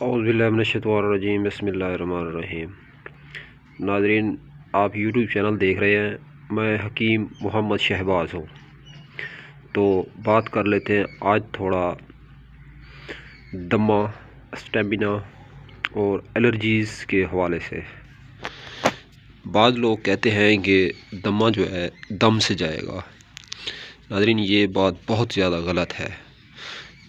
औज़ुबिल्लाहिमिनश्शैतानिर्रजीम बिस्मिल्लाहिर्रहमानिर्रहीम। नाज़रीन, आप यूट्यूब चैनल देख रहे हैं। मैं हकीम मोहम्मद शहबाज हूँ। तो बात कर लेते हैं आज थोड़ा दमा, स्टेमिना और एलर्जीज़ के हवाले से। बाद लोग कहते हैं कि दमा जो है दम से जाएगा। नाज़रीन, ये बात बहुत ज़्यादा गलत है।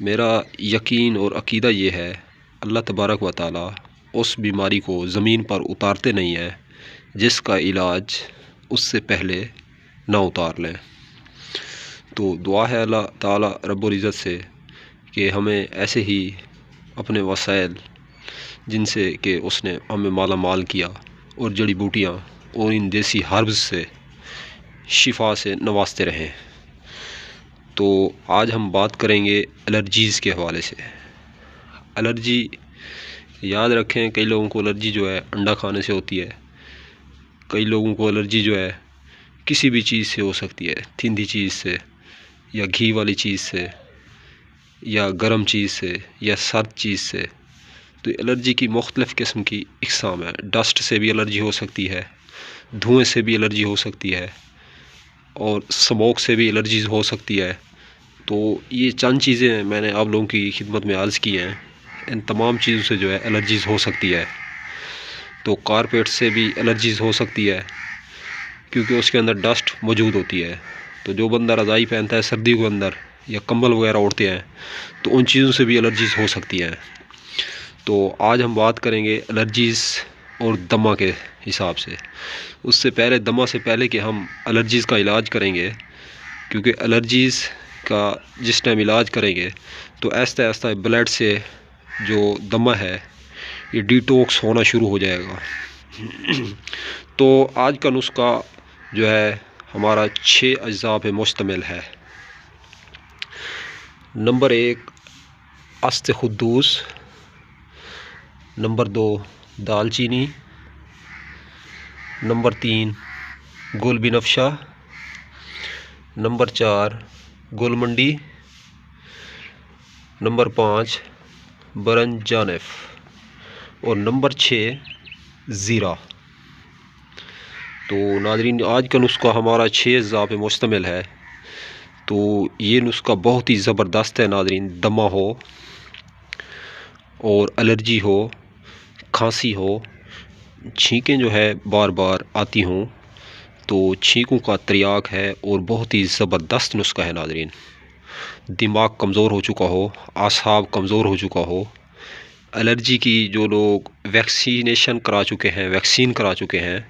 मेरा यकीन और अकीदा ये है, अल्लाह तबारक व तआला उस बीमारी को ज़मीन पर उतारते नहीं है जिसका इलाज उससे पहले ना उतार लें। तो दुआ है अल्लाह ताला रब्बुल इज़्ज़त से कि हमें ऐसे ही अपने वसाइल जिनसे कि उसने हमें माला माल किया और जड़ी बूटियाँ और इन देसी हर्ब्स से शिफा से नवाजते रहें। तो आज हम बात करेंगे एलर्जीज़ के हवाले से। एलर्जी याद रखें, कई लोगों को एलर्जी जो है अंडा खाने से होती है। कई लोगों को एलर्जी जो है किसी भी चीज़ से हो सकती है, थिंदी चीज़ से या घी वाली चीज़ से या गर्म चीज़ से या सर्द चीज़ से। तो एलर्जी की मुख्तलिफ़ किस्म की इक़साम है। डस्ट से भी एलर्जी हो सकती है, धुएँ से भी एलर्जी हो सकती है और स्मोक से भी एलर्जीज़ हो सकती है। तो ये चंद चीज़ें मैंने आप लोगों की खिदमत में अर्ज़ की हैं। इन तमाम चीज़ों से जो है एलर्जीज़ हो सकती है। तो कारपेट से भी एलर्जीज़ हो सकती है क्योंकि उसके अंदर डस्ट मौजूद होती है। तो जो बंदा रज़ाई पहनता है सर्दी के अंदर या कंबल वगैरह ओढ़ते हैं तो उन चीज़ों से भी एलर्जीज़ हो सकती हैं। तो आज हम बात करेंगे एलर्जीज़ और दमा के हिसाब से। उससे पहले, दमा से पहले कि हम एलर्जीज़ का इलाज करेंगे, क्योंकि एलर्जीज़ का जिस टाइम इलाज करेंगे तो आहिस्ता आहिस्ता ब्लड से जो दमा है ये डिटॉक्स होना शुरू हो जाएगा। तो आज का नुस्खा जो है हमारा 6 अज्जा पे मुश्तमिल है। नंबर 1 अस्त खुद्दूस, नंबर 2 दालचीनी, नंबर 3 गुल बिनफ्शा, नंबर 4 गुलमंडी, नंबर 5 बरंजानेफ और नंबर 6 ज़ीरा। तो नाज़रीन, आज का नुस्खा हमारा 6 अज्जा पे मुश्तमिल है। तो ये नुस्खा बहुत ही ज़बरदस्त है नाज़रीन। दमा हो और एलर्जी हो, खांसी हो, छींकें जो है बार बार आती हों, तो छींकों का त्रियाक है और बहुत ही ज़बरदस्त नुस्खा है नाज़रीन। दिमाग कमज़ोर हो चुका हो, आसाब कमज़ोर हो चुका हो, एलर्जी की जो लोग वैक्सीनेशन करा चुके हैं, वैक्सीन करा चुके हैं,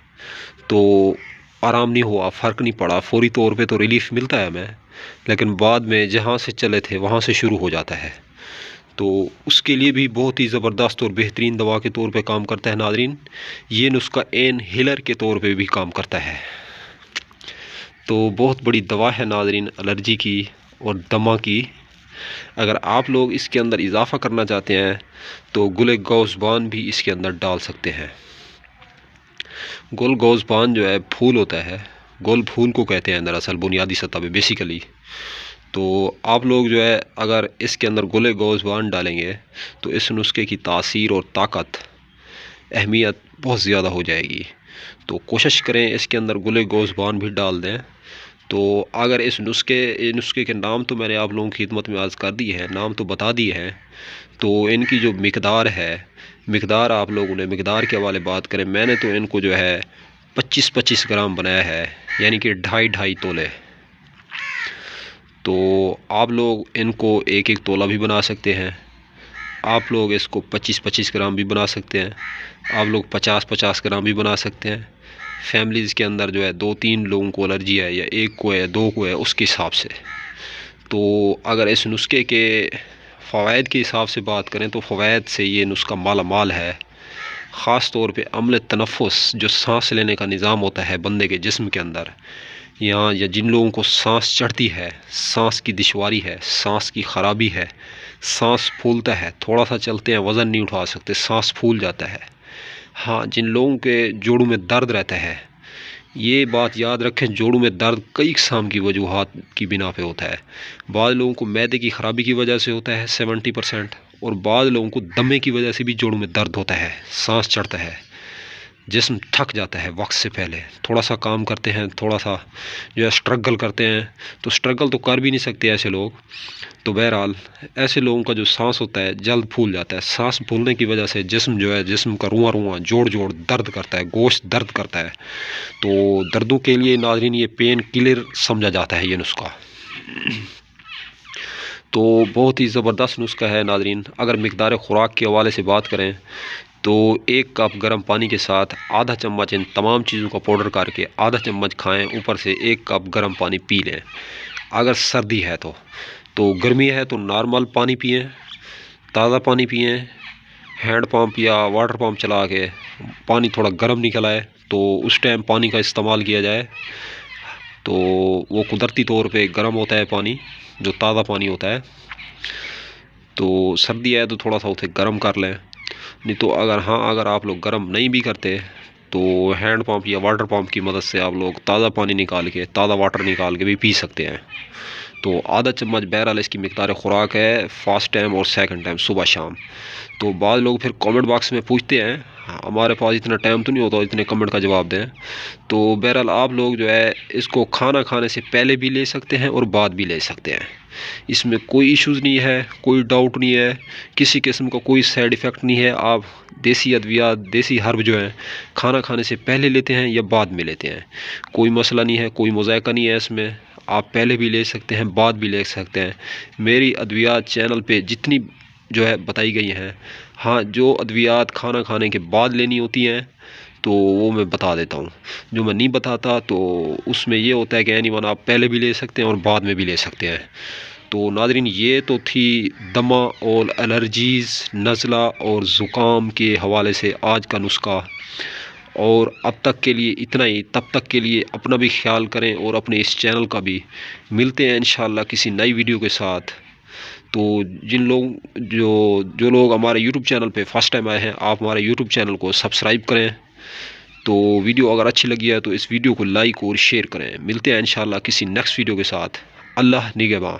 तो आराम नहीं हुआ, फ़र्क नहीं पड़ा। फौरी तौर पे तो रिलीफ़ मिलता है हमें, लेकिन बाद में जहाँ से चले थे वहाँ से शुरू हो जाता है। तो उसके लिए भी बहुत ही ज़बरदस्त और बेहतरीन दवा के तौर पे काम करता है नाज़रीन। ये नुस्खा इनहेलर के तौर पे भी काम करता है। तो बहुत बड़ी दवा है नाज़रीन एलर्जी की और दमा की। अगर आप लोग इसके अंदर इजाफ़ा करना चाहते हैं तो गुल गौज़बान भी इसके अंदर डाल सकते हैं। गुल गौज़बान जो है फूल होता है, गुल फूल को कहते हैं दरअसल बुनियादी सतह पे बेसिकली। तो आप लोग जो है अगर इसके अंदर गुल गौज़बान डालेंगे तो इस नुस्खे की तासीर और ताकत, अहमियत बहुत ज़्यादा हो जाएगी। तो कोशिश करें इसके अंदर गुल गौज़बान भी डाल दें। तो अगर इस नुस्खे के नाम तो मैंने आप लोगों की खिदमत में अर्ज़ कर दी है, नाम तो बता दिए हैं। तो इनकी जो मिकदार है, मिकदार आप लोगों ने मिकदार के हवाले बात करें, मैंने तो इनको जो है 25-25 ग्राम बनाया है, यानी कि 2.5 तोले। तो आप लोग इनको 1-1 तोला भी बना सकते हैं। आप लोग इसको 25-25 ग्राम भी बना सकते हैं। आप लोग 50-50 ग्राम भी बना सकते हैं। फैमिलीज़ के अंदर जो है 2-3 लोगों को एलर्जी है, या 1 को है या 2 को है, उसके हिसाब से। तो अगर इस नुस्खे के फ़वाइद के हिसाब से बात करें तो फ़वाइद से ये नुस्खा माला माल है। ख़ास तौर पे अम्ल तनफ़ुस, जो सांस लेने का निज़ाम होता है बंदे के जिस्म के अंदर, या जिन लोगों को सांस चढ़ती है, सांस की दुश्वारी है, सांस की ख़राबी है, सांस फूलता है, थोड़ा सा चलते हैं वज़न नहीं उठा सकते, सांस फूल जाता है। हाँ, जिन लोगों के जोड़ों में दर्द रहता है, ये बात याद रखें, जोड़ों में दर्द कई किस्म की वजूहात की बिना पे होता है। बाद लोगों को मैदे की ख़राबी की वजह से होता है 70%, और बाद लोगों को दमे की वजह से भी जोड़ों में दर्द होता है, सांस चढ़ता है, जिस्म थक जाता है वक्त से पहले। थोड़ा सा काम करते हैं, थोड़ा सा जो है स्ट्रगल करते हैं, तो स्ट्रगल तो कर भी नहीं सकते ऐसे लोग। तो बहरहाल ऐसे लोगों का जो सांस होता है जल्द फूल जाता है। सांस फूलने की वजह से जिस्म जो है, जिस्म का रुआं रुआं जोड़ जोड़ दर्द करता है, गोश्त दर्द करता है। तो दर्दों के लिए नाज़रीन ये पेन किलर समझा जाता है ये नुस्खा। तो बहुत ही ज़बरदस्त नुस्खा है नाज़रीन। अगर मिकदार ख़ुराक के हवाले से बात करें तो 1 कप गर्म पानी के साथ आधा चम्मच इन तमाम चीज़ों का पाउडर करके आधा चम्मच खाएं, ऊपर से 1 कप गर्म पानी पी लें। अगर सर्दी है तो गर्मी है तो नॉर्मल पानी पिएं, ताज़ा पानी पिएं। हैंड पंप या वाटर पंप चला के पानी थोड़ा गर्म निकल आए तो उस टाइम पानी का इस्तेमाल किया जाए। तो वो कुदरती तौर पे गर्म होता है पानी, जो ताज़ा पानी होता है। तो सर्दी है तो थोड़ा सा उसे गर्म कर लें। नहीं तो अगर आप लोग गर्म नहीं भी करते तो हैंड पंप या वाटर पंप की मदद से आप लोग ताज़ा पानी निकाल के, ताज़ा वाटर निकाल के भी पी सकते हैं। तो आधा चम्मच बहरहाल इसकी मिकदार ख़ुराक है, फर्स्ट टाइम और सेकंड टाइम सुबह शाम। तो बाद लोग फिर कमेंट बॉक्स में पूछते हैं, हमारे पास इतना टाइम तो नहीं होता इतने कमेंट का जवाब दें। तो बहरहाल आप लोग जो है इसको खाना खाने से पहले भी ले सकते हैं और बाद भी ले सकते हैं। इसमें कोई इश्यूज़ नहीं है, कोई डाउट नहीं है, किसी किस्म का कोई साइड इफ़ेक्ट नहीं है। आप देसी अद्वियात, देसी हर्ब जो है खाना खाने से पहले लेते हैं या बाद में लेते हैं, कोई मसला नहीं है, कोई मुज़ायका नहीं है इसमें। आप पहले भी ले सकते हैं, बाद भी ले सकते हैं। मेरी अद्वियात चैनल पे जितनी जो है बताई गई हैं, हाँ, जो अद्वियात खाना खाने के बाद लेनी होती हैं तो वो मैं बता देता हूँ। जो मैं नहीं बताता तो उसमें ये होता है कि एनीवन आप पहले भी ले सकते हैं और बाद में भी ले सकते हैं। तो नाज़रीन ये तो थी दमा और एलर्जीज़, नज़ला और ज़ुकाम के हवाले से आज का नुस्खा। और अब तक के लिए इतना ही। तब तक के लिए अपना भी ख्याल करें और अपने इस चैनल का भी। मिलते हैं इंशाअल्लाह किसी नई वीडियो के साथ। तो जो लोग हमारे यूट्यूब चैनल पे फर्स्ट टाइम आए हैं, आप हमारे यूट्यूब चैनल को सब्सक्राइब करें। तो वीडियो अगर अच्छी लगी है तो इस वीडियो को लाइक और शेयर करें। मिलते हैं इंशाअल्लाह किसी नेक्स्ट वीडियो के साथ। अल्लाह निगहबान।